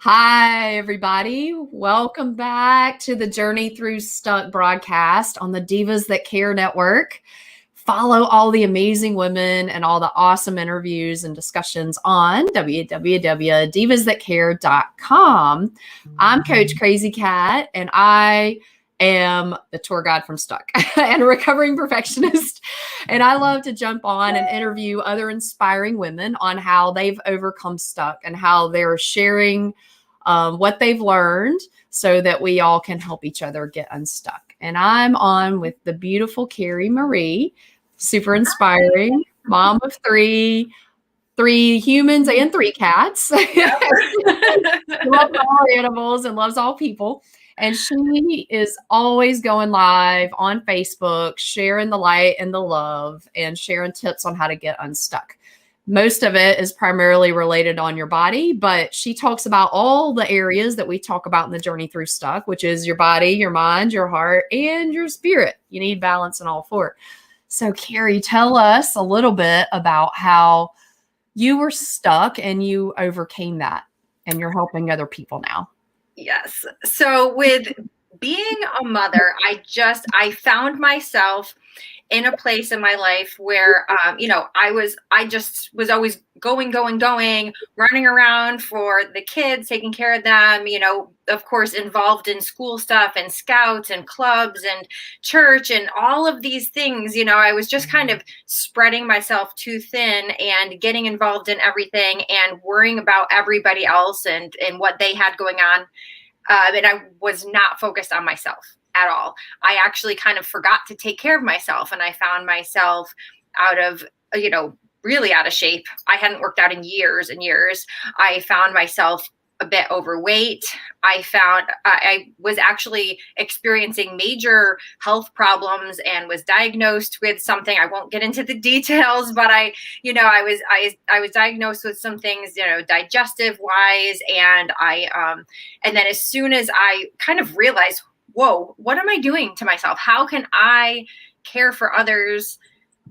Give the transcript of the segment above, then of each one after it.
Hi, everybody. Welcome back to the Journey Through Stuck broadcast on the Divas That Care Network. Follow all the amazing women and all the awesome interviews and discussions on www.divasthatcare.com. I'm Coach Crazy Cat, and I am the tour guide from Stuck and a recovering perfectionist. And I love to jump on and interview other inspiring women on how they've overcome stuck and how they're sharing what they've learned so that we all can help each other get unstuck. And I'm on with the beautiful Carrie Marie, super inspiring, mom of three humans and three cats. Loves all animals and loves all people. And she is always going live on Facebook, sharing the light and the love and sharing tips on how to get unstuck. Most of it is primarily related on your body, but she talks about all the areas that we talk about in the Journey Through Stuck, which is your body, your mind, your heart, and your spirit. You need balance in all four. So, Carrie, tell us a little bit about how you were stuck and you overcame that, and you're helping other people now. Yes. So with being a mother, I found myself in a place in my life where, I just was always going, running around for the kids, taking care of them, of course, involved in school stuff and scouts and clubs and church and all of these things. I was just kind of spreading myself too thin and getting involved in everything and worrying about everybody else and what they had going on. And I was not focused on myself at all. I actually kind of forgot to take care of myself. And I found myself really out of shape. I hadn't worked out in years and years. I found myself a bit overweight. I was actually experiencing major health problems and was diagnosed with something. I won't get into the details, but I was diagnosed with some things, digestive wise. And and then as soon as I kind of realized, whoa, what am I doing to myself? How can I care for others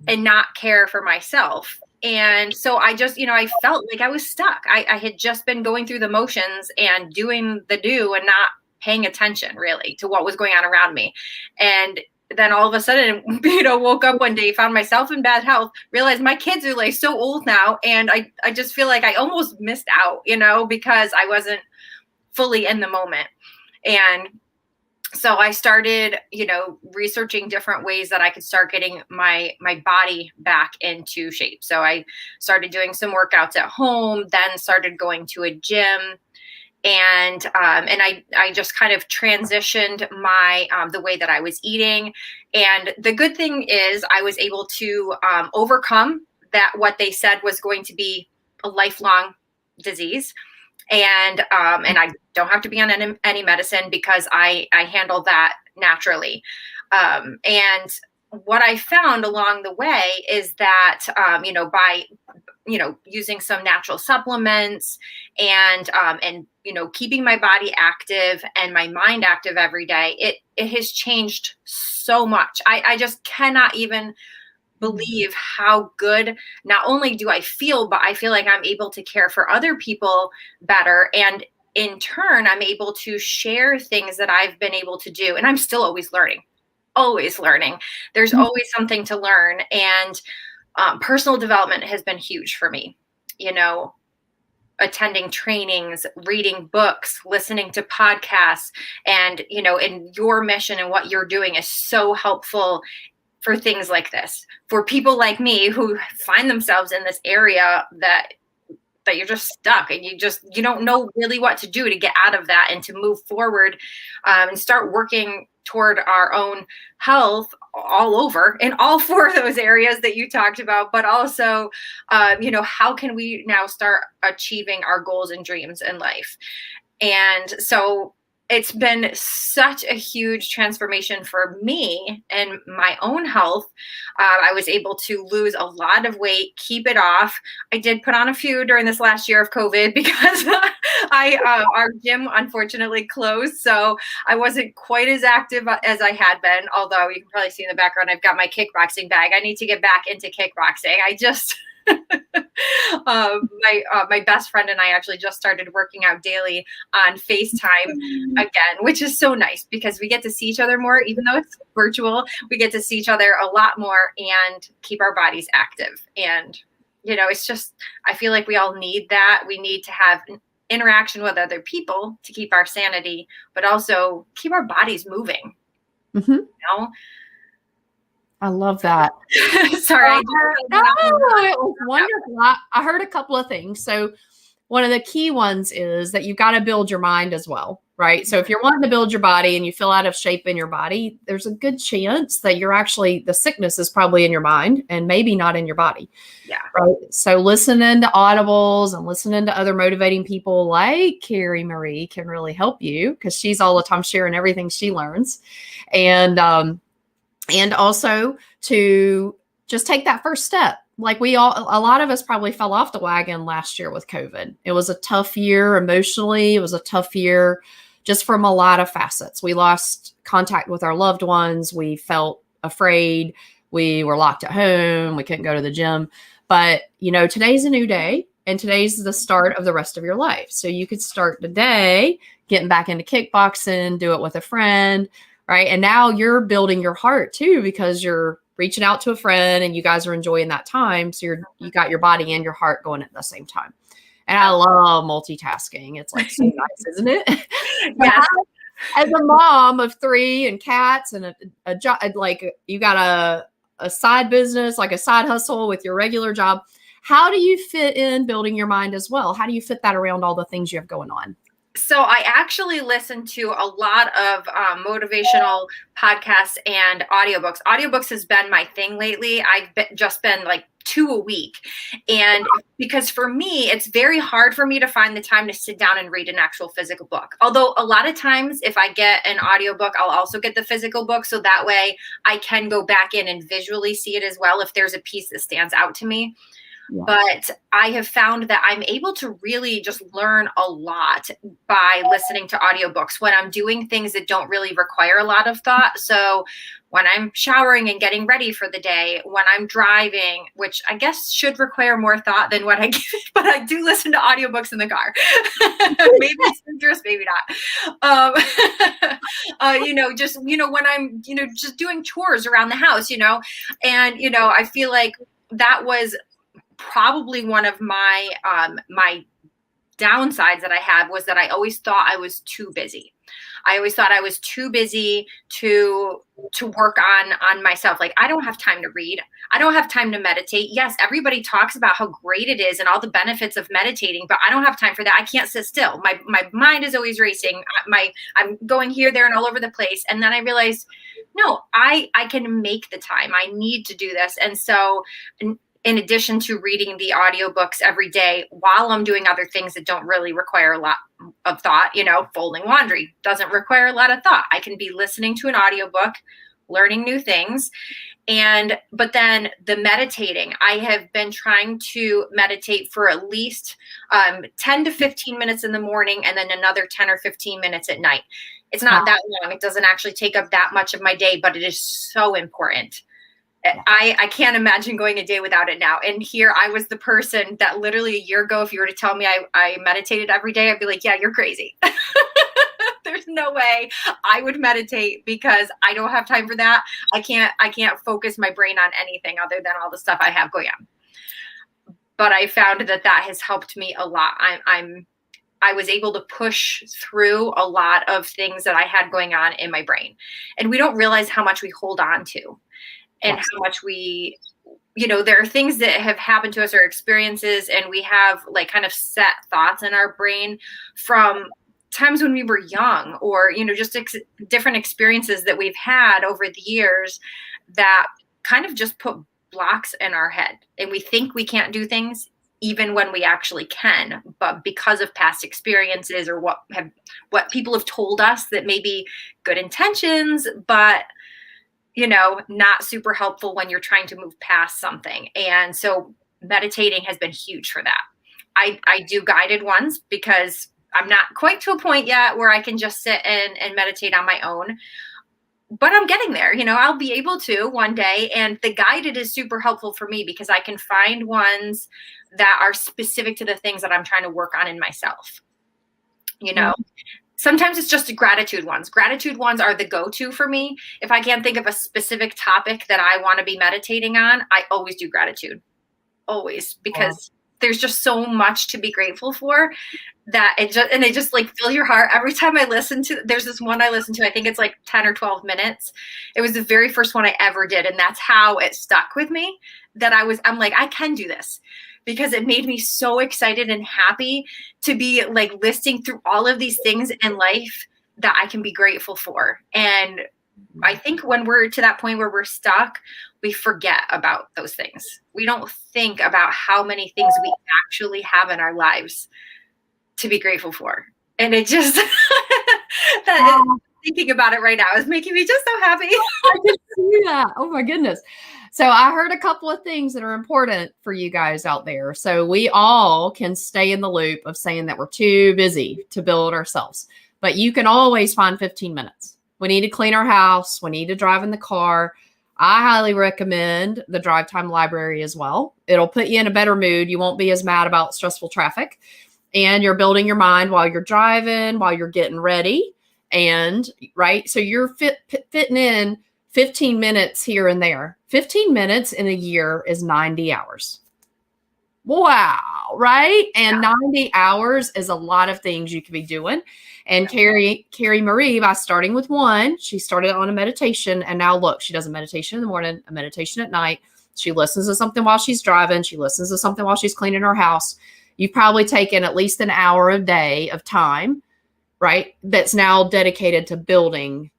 and not care for myself? And so I just, I felt like I was stuck. I had just been going through the motions and doing the do and not paying attention really to what was going on around me. And then all of a sudden, woke up one day, found myself in bad health, realized my kids are like so old now. And I just feel like I almost missed out, because I wasn't fully in the moment. And so I started, researching different ways that I could start getting my body back into shape. So I started doing some workouts at home, then started going to a gym, and I just kind of transitioned my the way that I was eating. And the good thing is I was able to overcome that what they said was going to be a lifelong disease. And I don't have to be on any medicine because I handle that naturally. And what I found along the way is that, by, using some natural supplements and keeping my body active and my mind active every day, it has changed so much. I just cannot even believe how good not only do I feel, but I feel like I'm able to care for other people better. And in turn, I'm able to share things that I've been able to do. And I'm still always learning. There's always something to learn. And personal development has been huge for me, attending trainings, reading books, listening to podcasts, and, and your mission and what you're doing is so helpful for things like this, for people like me who find themselves in this area that you're just stuck and you don't know really what to do to get out of that and to move forward and start working toward our own health all over in all four of those areas that you talked about, but also, how can we now start achieving our goals and dreams in life? And so it's been such a huge transformation for me and my own health. I was able to lose a lot of weight, keep it off. I did put on a few during this last year of COVID because our gym unfortunately closed. So I wasn't quite as active as I had been, although you can probably see in the background, I've got my kickboxing bag. I need to get back into kickboxing. My best friend and I actually just started working out daily on FaceTime again, which is so nice because we get to see each other more, even though it's virtual. We get to see each other a lot more and keep our bodies active. And it's just, I feel like we all need that. We need to have interaction with other people to keep our sanity, but also keep our bodies moving. Mm-hmm. I love that. Sorry. It was wonderful. I heard a couple of things. So one of the key ones is that you've got to build your mind as well, right? So if you're wanting to build your body and you feel out of shape in your body, there's a good chance that the sickness is probably in your mind and maybe not in your body. Yeah. Right. So listening to audibles and listening to other motivating people like Carrie Marie can really help you because she's all the time sharing everything she learns. And also to just take that first step. Like a lot of us probably fell off the wagon last year with COVID. It was a tough year emotionally. It was a tough year just from a lot of facets. We lost contact with our loved ones. We felt afraid. We were locked at home. We couldn't go to the gym. But, today's a new day and today's the start of the rest of your life. So you could start today getting back into kickboxing, do it with a friend, right? And now you're building your heart too, because you're reaching out to a friend and you guys are enjoying that time. So you got your body and your heart going at the same time. And I love multitasking. It's like so nice, isn't it? Yes. As a mom of 3 and cats and a job, like you got a side business, like a side hustle with your regular job. How do you fit in building your mind as well? How do you fit that around all the things you have going on? So I actually listen to a lot of motivational podcasts and audiobooks. Audiobooks has been my thing lately. Just been like 2 a week. And because for me, it's very hard for me to find the time to sit down and read an actual physical book. Although a lot of times if I get an audiobook, I'll also get the physical book. So that way I can go back in and visually see it as well if there's a piece that stands out to me. Yeah. But I have found that I'm able to really just learn a lot by listening to audiobooks when I'm doing things that don't really require a lot of thought. So when I'm showering and getting ready for the day, when I'm driving, which I guess should require more thought than what I give, but I do listen to audiobooks in the car. Maybe it's dangerous, maybe not. When I'm, just doing chores around the house, and, I feel like that was probably one of my my downsides that I had was that I always thought I was too busy. I always thought I was too busy to work on myself. Like I don't have time to read. I don't have time to meditate. Yes, everybody talks about how great it is and all the benefits of meditating, but I don't have time for that. I can't sit still. My mind is always racing. I'm going here, there, and all over the place. And then I realized, no, I can make the time. I need to do this. And so in addition to reading the audiobooks every day while I'm doing other things that don't really require a lot of thought, folding laundry doesn't require a lot of thought. I can be listening to an audiobook, learning new things. But then the meditating, I have been trying to meditate for at least 10 to 15 minutes in the morning and then another 10 or 15 minutes at night. It's not that long. It doesn't actually take up that much of my day, but it is so important. I can't imagine going a day without it now. And here I was the person that literally a year ago, if you were to tell me I meditated every day, I'd be like, yeah, you're crazy. There's no way I would meditate because I don't have time for that. I can't focus my brain on anything other than all the stuff I have going on. But I found that has helped me a lot. I was able to push through a lot of things that I had going on in my brain. And we don't realize how much we hold on to. And how much we, there are things that have happened to us or experiences, and we have like kind of set thoughts in our brain from times when we were young or, just different experiences that we've had over the years that kind of just put blocks in our head. And we think we can't do things even when we actually can, but because of past experiences or what people have told us that may be good intentions, but not super helpful when you're trying to move past something. And so meditating has been huge for that. I do guided ones because I'm not quite to a point yet where I can just sit and meditate on my own, but I'm getting there. I'll be able to one day. And the guided is super helpful for me because I can find ones that are specific to the things that I'm trying to work on in myself. You know, Mm-hmm. sometimes it's just gratitude ones. Gratitude ones are the go-to for me. If I can't think of a specific topic that I want to be meditating on, I always do gratitude. Always, because there's just so much to be grateful for that they just like fill your heart every time I listen to. There's this one I listen to, I think it's like 10 or 12 minutes. It was the very first one I ever did, and that's how it stuck with me, that I'm like, I can do this, because it made me so excited and happy to be like listing through all of these things in life that I can be grateful for. And I think when we're to that point where we're stuck, we forget about those things. We don't think about how many things we actually have in our lives to be grateful for. And it just, thinking about it right now is making me just so happy. I can see that. Oh my goodness. So I heard a couple of things that are important for you guys out there. So we all can stay in the loop of saying that we're too busy to build ourselves, but you can always find 15 minutes. We need to clean our house. We need to drive in the car. I highly recommend the Drive Time Library as well. It'll put you in a better mood. You won't be as mad about stressful traffic, and you're building your mind while you're driving, while you're getting ready. And right. So you're fitting in 15 minutes here and there. 15 minutes in a year is 90 hours. Wow. Right. And 90 hours is a lot of things you could be doing. And Carrie Marie, by starting with one, she started on a meditation. And now look, she does a meditation in the morning, a meditation at night. She listens to something while she's driving. She listens to something while she's cleaning her house. You've probably taken at least an hour a day of time, right? That's now dedicated to building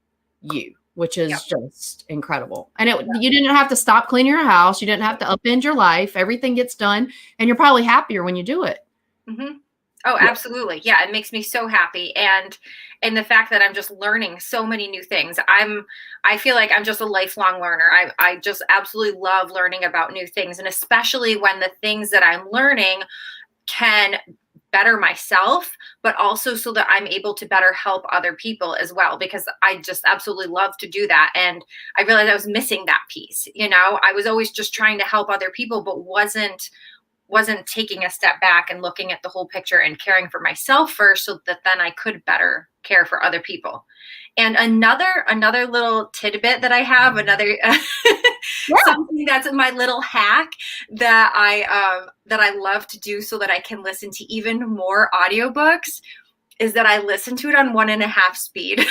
you, which is just incredible. And you didn't have to stop cleaning your house. You didn't have to upend your life. Everything gets done, and you're probably happier when you do it. Mm-hmm. Oh, absolutely. Yeah. It makes me so happy. And the fact that I'm just learning so many new things. I feel like I'm just a lifelong learner. I just absolutely love learning about new things. And especially when the things that I'm learning can better myself, but also so that I'm able to better help other people as well, because I just absolutely love to do that. And I realized I was missing that piece. You know, I was always just trying to help other people, but wasn't taking a step back and looking at the whole picture and caring for myself first, so that then I could better care for other people. And another little tidbit that I have, something that's my little hack that I love to do so that I can listen to even more audiobooks, is that I listen to it on 1.5 speed.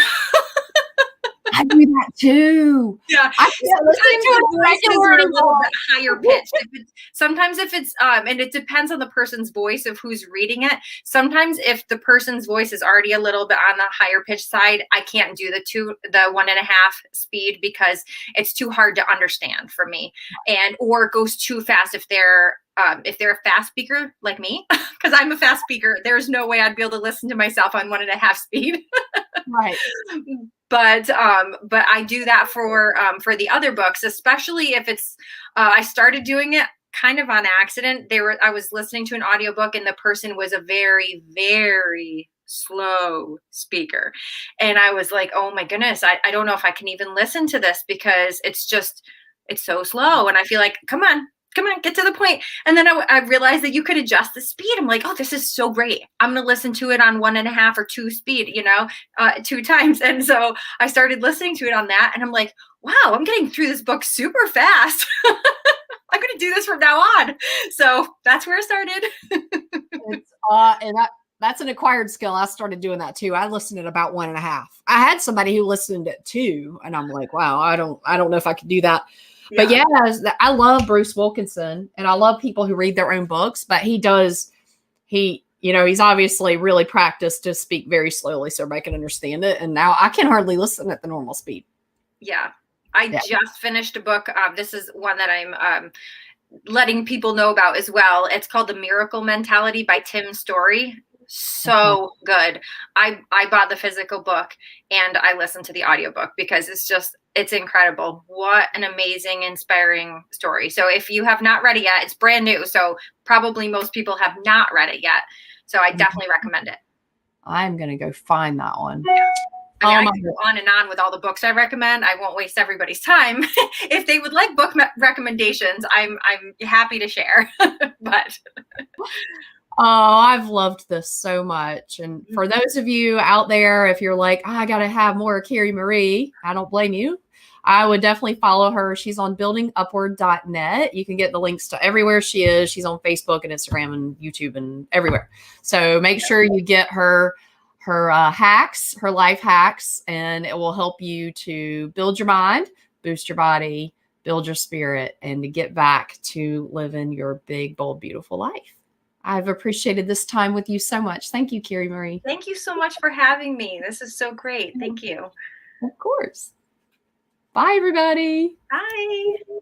I do that too. Yeah. I can't listen to it regular a little bit higher pitched. Sometimes if it's and it depends on the person's voice of who's reading it. Sometimes if the person's voice is already a little bit on the higher pitch side, I can't do the 1.5 speed, because it's too hard to understand for me, or it goes too fast if they're a fast speaker like me, because I'm a fast speaker. There's no way I'd be able to listen to myself on 1.5 speed. Right. But I do that for the other books, especially if it's I started doing it kind of on accident. I was listening to an audiobook, and the person was a very, very slow speaker. And I was like, oh my goodness, I don't know if I can even listen to this, because it's so slow. And I feel like, come on, get to the point. And then I realized that you could adjust the speed. I'm like, oh, this is so great. I'm going to listen to it on 1.5 or 2 speed, 2 times. And so I started listening to it on that. And I'm like, wow, I'm getting through this book super fast. I'm going to do this from now on. So that's where I started. That's an acquired skill. I started doing that too. I listened at about 1.5. I had somebody who listened at 2, and I'm like, wow, I don't know if I could do that. But yeah, I love Bruce Wilkinson, and I love people who read their own books, but he's obviously really practiced to speak very slowly so everybody can understand it. And now I can hardly listen at the normal speed. Yeah. I just finished a book. This is one that I'm letting people know about as well. It's called The Miracle Mentality by Tim Story. So good. I bought the physical book and I listened to the audiobook, because it's incredible. What an amazing, inspiring story. So if you have not read it yet, it's brand new. So probably most people have not read it yet. So I definitely recommend it. I'm going to go find that one. I mean, Oh I my could go on and on with all the books I recommend. I won't waste everybody's time. If they would like book recommendations, I'm happy to share. But Oh, I've loved this so much. And for those of you out there, if you're like, I got to have more Carrie Marie, I don't blame you. I would definitely follow her. She's on buildingupward.net. You can get the links to everywhere she is. She's on Facebook and Instagram and YouTube and everywhere. So make sure you get her hacks, her life hacks, and it will help you to build your mind, boost your body, build your spirit, and to get back to living your big, bold, beautiful life. I've appreciated this time with you so much. Thank you, Carrie Marie. thank you so much for having me. This is so great. Thank you. Of course. Bye, everybody. Bye.